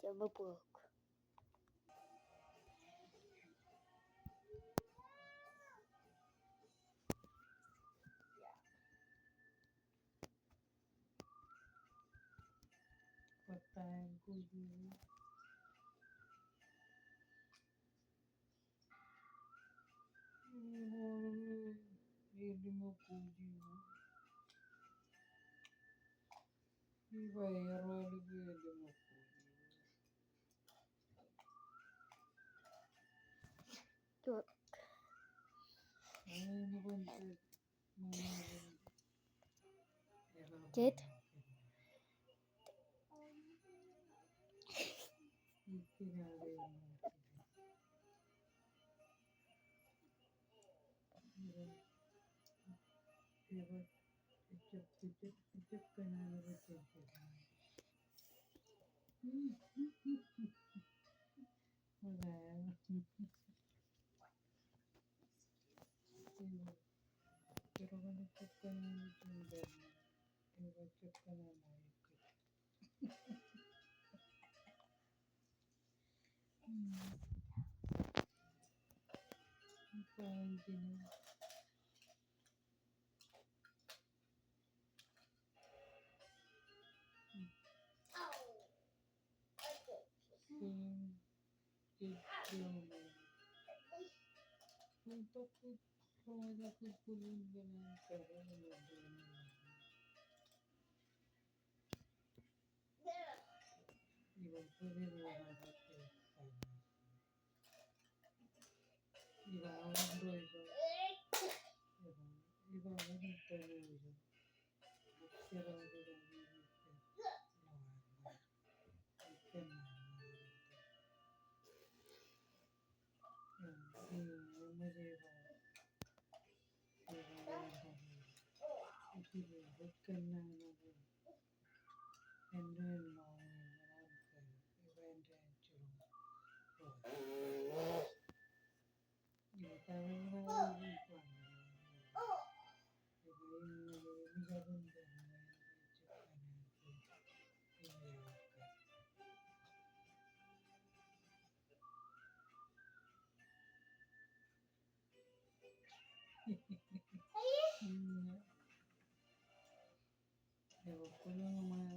Mabuk. Patayin ko dito. Hindi mo ko dito. Iba yung hindi mo ko Tuh. Ano ba Jet. Pero kung nag-chat ka na yung gano'n, nag-chat ka na parang gano'n. Bakit kung nakukulong ka ng pera, iba pa rin mahanap yung iba ang iba iba ang tanong sirado lang and then ewan ko lang ang mga